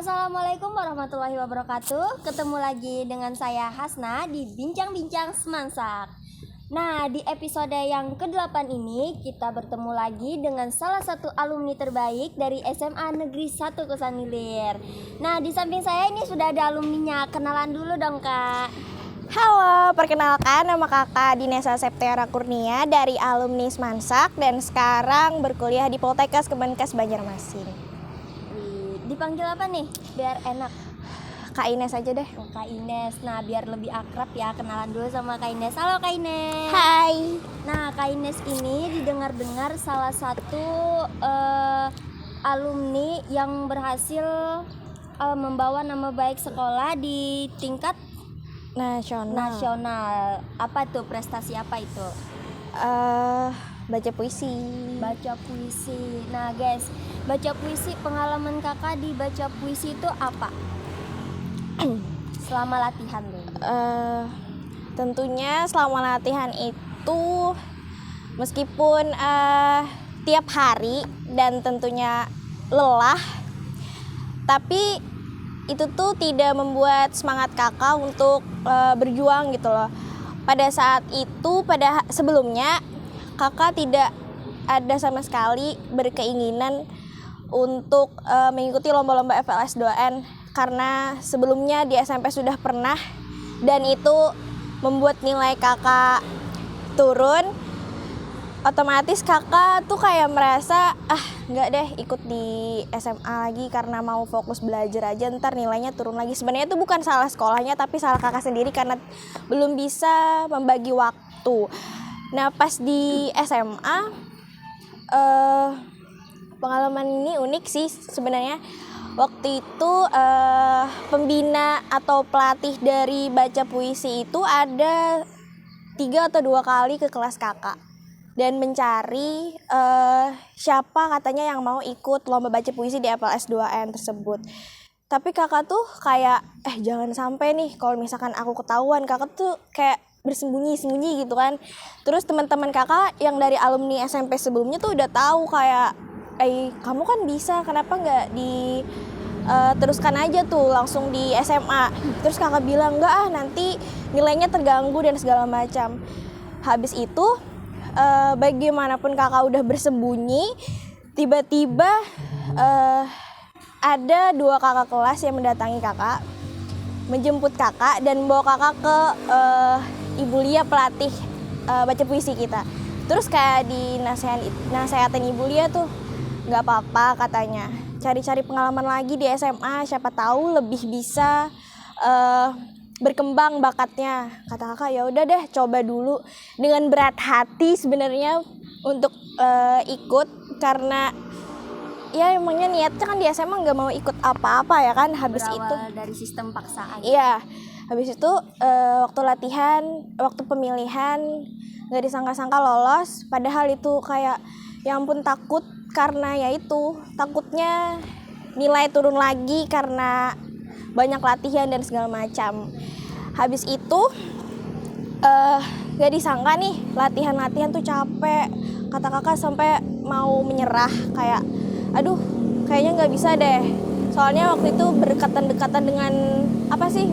Assalamualaikum warahmatullahi wabarakatuh. Ketemu lagi dengan saya Hasna di Bincang-Bincang Semansak. Nah, di episode yang ke-8 ini kita bertemu lagi dengan salah satu alumni terbaik dari SMA Negeri 1 Kosambilir. Nah, di samping saya ini sudah ada alumninya. Kenalan dulu dong, Kak. Halo, perkenalkan nama kakak Dinesa Septiara Kurnia dari alumni Semansak dan sekarang berkuliah di Poltekkes Kemenkes Banjarmasin. Dipanggil apa nih? Biar enak. Kak Ines aja deh. Kak Ines. Nah, biar lebih akrab ya, kenalan dulu sama Kak Ines. Halo Kak Ines. Hai. Nah, Kak Ines ini didengar-dengar salah satu alumni yang berhasil membawa nama baik sekolah di tingkat nasional. Apa tuh, prestasi apa itu? Baca puisi. Baca puisi. Nah guys, baca puisi, pengalaman kakak di baca puisi itu apa? Selama latihan loh. Tentunya selama latihan itu meskipun tiap hari dan tentunya lelah, tapi itu tuh tidak membuat semangat kakak untuk berjuang gitu loh. Pada saat itu, sebelumnya kakak tidak ada sama sekali berkeinginan untuk mengikuti lomba-lomba FLS 2N karena sebelumnya di SMP sudah pernah dan itu membuat nilai kakak turun. Otomatis kakak tuh kayak merasa nggak deh ikut di SMA lagi karena mau fokus belajar aja, ntar nilainya turun lagi. Sebenarnya itu bukan salah sekolahnya tapi salah kakak sendiri karena belum bisa membagi waktu. Nah, pas di SMA pengalaman ini unik sih sebenarnya. Waktu itu pembina atau pelatih dari baca puisi itu ada 3 atau 2 kali ke kelas kakak dan mencari siapa katanya yang mau ikut lomba baca puisi di FLS 2N tersebut. Tapi kakak tuh kayak jangan sampai nih kalau misalkan aku ketahuan. Kakak tuh kayak bersembunyi-sembunyi gitu kan. Terus teman-teman kakak yang dari alumni SMP sebelumnya tuh udah tahu kayak kamu kan bisa, kenapa nggak teruskan aja tuh langsung di SMA. Terus kakak bilang enggak nanti nilainya terganggu dan segala macam. Habis itu bagaimanapun kakak udah bersembunyi, tiba-tiba ada 2 kakak kelas yang mendatangi kakak, menjemput kakak dan bawa kakak ke Ibu Lia, pelatih baca puisi kita. Terus kayak nasehatin Ibu Lia tuh, nggak apa-apa katanya, cari-cari pengalaman lagi di SMA, siapa tahu lebih bisa berkembang bakatnya. Kata kakak, ya udah deh coba dulu. Dengan berat hati sebenarnya untuk ikut karena ya emangnya niatnya kan di SMA nggak mau ikut apa-apa ya kan. Habis berawal itu dari sistem paksaan. Iya, habis itu waktu latihan, waktu pemilihan nggak disangka-sangka lolos. Padahal itu kayak ya ampun takut karena ya itu takutnya nilai turun lagi karena banyak latihan dan segala macam. Habis itu nggak disangka nih latihan tuh capek. Kata kakak sampai mau menyerah kayak aduh kayaknya nggak bisa deh. Soalnya waktu itu berdekatan-dekatan dengan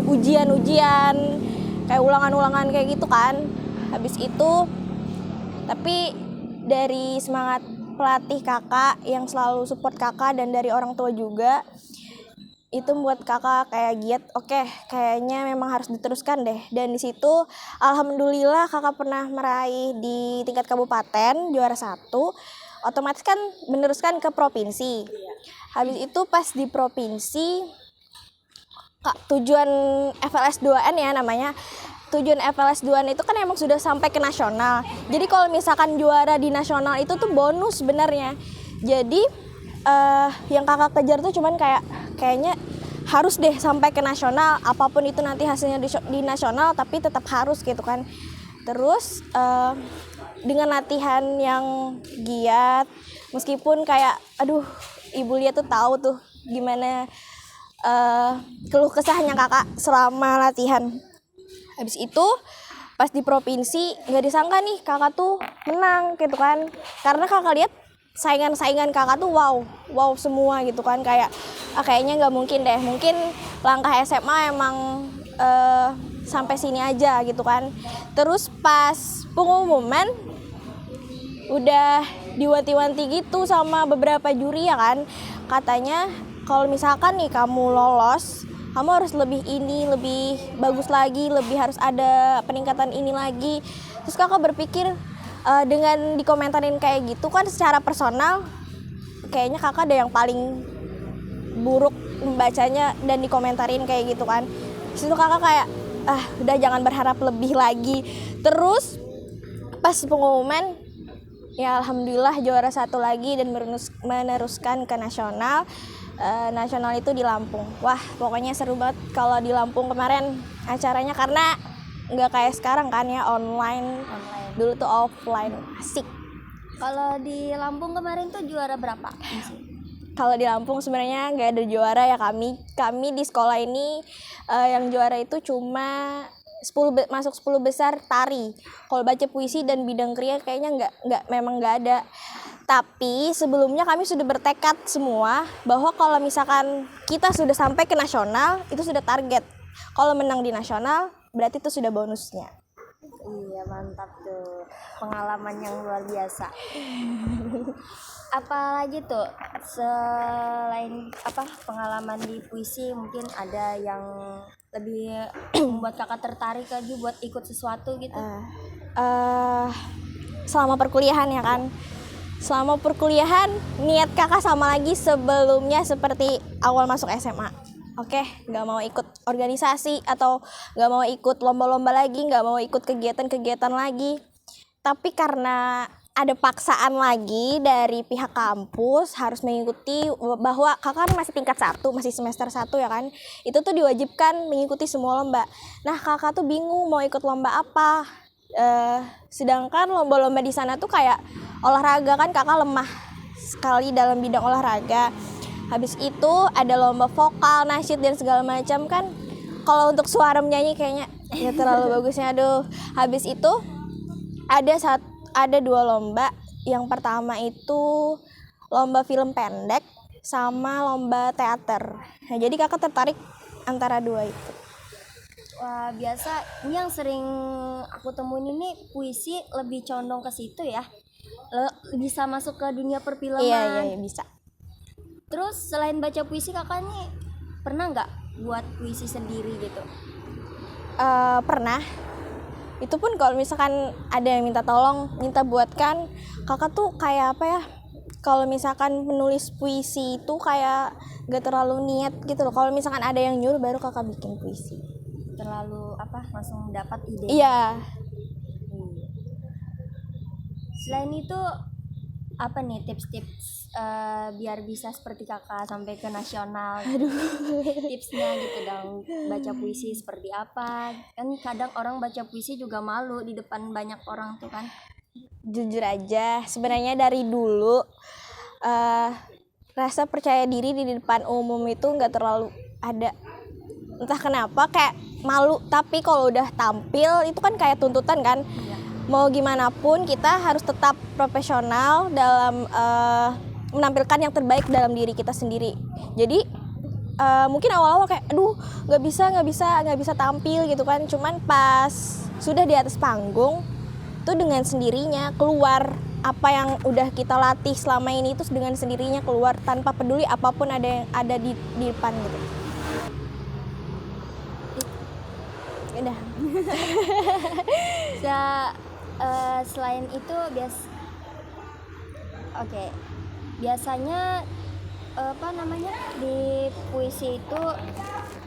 ujian-ujian kayak ulangan-ulangan kayak gitu kan. Habis itu tapi dari semangat pelatih kakak yang selalu support kakak dan dari orang tua juga, itu membuat kakak kayak giat, oke, kayaknya memang harus diteruskan deh. Dan di situ alhamdulillah kakak pernah meraih di tingkat kabupaten juara 1. Otomatis kan meneruskan ke provinsi. Habis itu pas di provinsi, tujuan FLS 2N ya namanya. Tujuan FLS 2N itu kan emang sudah sampai ke nasional. Jadi kalau misalkan juara di nasional itu tuh bonus sebenarnya. Jadi yang kakak kejar tuh cuman kayaknya harus deh sampai ke nasional. Apapun itu nanti hasilnya di nasional tapi tetap harus gitu kan. Terus dengan latihan yang giat, meskipun kayak Ibu Lia tuh tahu tuh gimana keluh kesahnya kakak selama latihan. Habis itu pas di provinsi nggak disangka nih kakak tuh menang gitu kan, karena kakak lihat saingan kakak tuh wow semua gitu kan, kayak kayaknya nggak mungkin deh, mungkin langkah SMA emang sampai sini aja gitu kan. Terus pas pengumuman udah diwanti-wanti gitu sama beberapa juri ya kan, katanya kalau misalkan nih kamu lolos, kamu harus lebih bagus lagi, lebih harus ada peningkatan ini lagi. Terus kakak berpikir dengan dikomentarin kayak gitu kan secara personal, kayaknya kakak ada yang paling buruk membacanya dan dikomentarin kayak gitu kan. Terus kakak kayak udah jangan berharap lebih lagi. Terus pas pengumuman ya alhamdulillah juara 1 lagi dan meneruskan ke nasional. Nasional itu di Lampung. Wah pokoknya seru banget kalau di Lampung kemarin acaranya, karena nggak kayak sekarang kan ya online. Dulu tuh offline, asik. Kalau di Lampung kemarin tuh juara berapa? Kalau di Lampung sebenarnya nggak ada juara ya, kami di sekolah ini yang juara itu cuma masuk 10 besar tari. Kalau baca puisi dan bidang kriya kayaknya memang nggak ada. Tapi sebelumnya kami sudah bertekad semua bahwa kalau misalkan kita sudah sampai ke nasional itu sudah target. Kalau menang di nasional berarti itu sudah bonusnya. Iya mantap tuh, pengalaman yang luar biasa. Apalagi tuh selain pengalaman di puisi, mungkin ada yang lebih membuat kakak tertarik lagi buat ikut sesuatu gitu? Selama perkuliahan ya kan, selama perkuliahan niat kakak sama lagi sebelumnya seperti awal masuk SMA. Oke, nggak mau ikut organisasi atau nggak mau ikut lomba-lomba lagi, nggak mau ikut kegiatan-kegiatan lagi. Tapi karena ada paksaan lagi dari pihak kampus harus mengikuti, bahwa kakak masih tingkat 1, masih semester 1 ya kan, itu tuh diwajibkan mengikuti semua lomba. Nah kakak tuh bingung mau ikut lomba apa, sedangkan lomba-lomba di sana tuh kayak olahraga kan, kakak lemah sekali dalam bidang olahraga. Habis itu ada lomba vokal, nasyid dan segala macam kan, kalau untuk suara menyanyi kayaknya nggak terlalu bagusnya, aduh. Habis itu ada 2 lomba. Yang pertama itu lomba film pendek sama lomba teater. Nah jadi kakak tertarik antara 2 itu. Wah biasa ini yang sering aku temuin ini puisi lebih condong ke situ ya, bisa masuk ke dunia perfilman. Iya bisa. Terus selain baca puisi kakak nih pernah nggak buat puisi sendiri gitu? Pernah. Itu pun kalau misalkan ada yang minta buatkan, kakak tuh kayak apa ya, kalau misalkan menulis puisi itu kayak gak terlalu niat gitu loh. Kalau misalkan ada yang nyuruh baru kakak bikin puisi. Terlalu langsung dapat ide. Iya. Selain itu apa nih tips-tips biar bisa seperti kakak sampai ke nasional? Tipsnya gitu dong, baca puisi seperti apa? Kan kadang orang baca puisi juga malu di depan banyak orang tuh kan. Jujur aja sebenarnya dari dulu rasa percaya diri di depan umum itu nggak terlalu ada, entah kenapa kayak malu. Tapi kalau udah tampil itu kan kayak tuntutan kan. Iya. Mau gimana pun kita harus tetap profesional dalam menampilkan yang terbaik dalam diri kita sendiri. Jadi mungkin awal-awal kayak aduh nggak bisa tampil gitu kan. Cuman pas sudah di atas panggung tuh dengan sendirinya keluar apa yang udah kita latih selama ini, itu dengan sendirinya keluar tanpa peduli apapun ada yang ada di depan gitu. Udah. Selain itu biasanya di puisi itu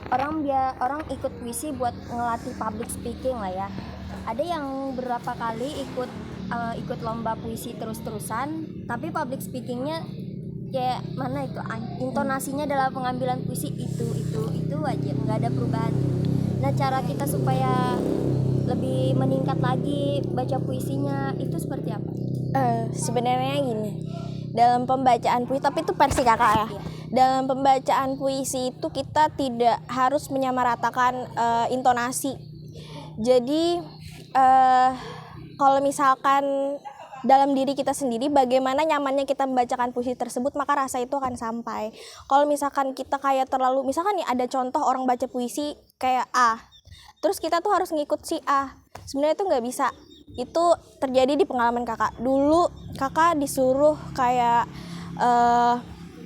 orang ikut puisi buat ngelatih public speaking lah ya. Ada yang berapa kali ikut lomba puisi terus-terusan tapi public speakingnya kayak mana itu, intonasinya dalam pengambilan puisi itu aja, nggak ada perubahan. Nah cara kita supaya lebih meningkat lagi baca puisinya itu seperti apa? Sebenarnya gini, dalam pembacaan puisi, tapi itu versi kakak ya. Dalam pembacaan puisi itu kita tidak harus menyamaratakan intonasi. Jadi kalau misalkan dalam diri kita sendiri bagaimana nyamannya kita membacakan puisi tersebut, maka rasa itu akan sampai. Kalau misalkan kita kayak terlalu, misalkan nih ada contoh orang baca puisi kayak A, terus kita tuh harus ngikut si A, sebenarnya itu nggak bisa. Itu terjadi di pengalaman kakak. Dulu kakak disuruh kayak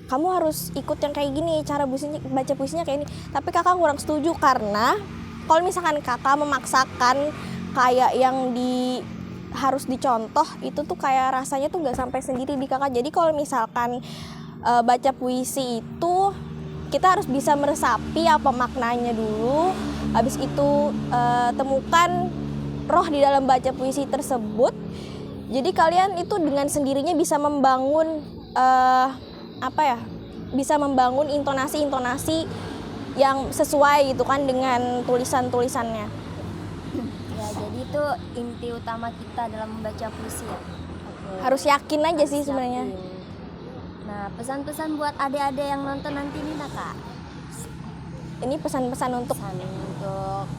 kamu harus ikut yang kayak gini, cara baca puisinya kayak ini, tapi kakak kurang setuju karena kalau misalkan kakak memaksakan kayak yang harus dicontoh, itu tuh kayak rasanya tuh nggak sampai sendiri di kakak. Jadi kalau misalkan baca puisi itu kita harus bisa meresapi apa maknanya dulu, habis itu temukan roh di dalam baca puisi tersebut. Jadi kalian itu dengan sendirinya bisa membangun bisa membangun intonasi yang sesuai gitu kan dengan tulisannya. Ya, jadi itu inti utama kita dalam membaca puisi ya. Oke. Harus yakin aja Harus sih sebenarnya. yakin. Nah, pesan-pesan buat adik-adik yang nonton nanti nih, Kak. Ini pesan-pesan untuk Pesan untuk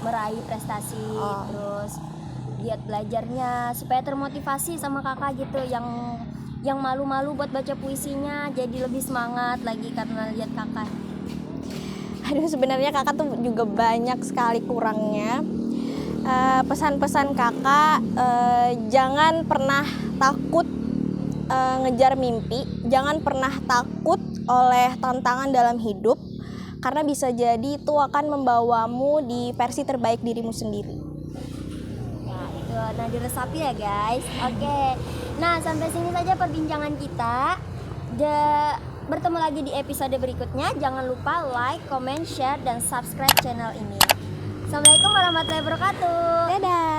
meraih prestasi, terus giat belajarnya supaya termotivasi sama kakak gitu, yang malu-malu buat baca puisinya jadi lebih semangat lagi karena lihat kakak. aduh sebenarnya kakak tuh juga banyak sekali kurangnya. Pesan-pesan kakak, jangan pernah takut ngejar mimpi, jangan pernah takut oleh tantangan dalam hidup, karena bisa jadi itu akan membawamu di versi terbaik dirimu sendiri. Nah, itu diresapi ya guys. Oke. Nah, sampai sini saja perbincangan kita. Bertemu lagi di episode berikutnya. Jangan lupa like, comment, share, dan subscribe channel ini. Assalamualaikum warahmatullahi wabarakatuh. Dadah.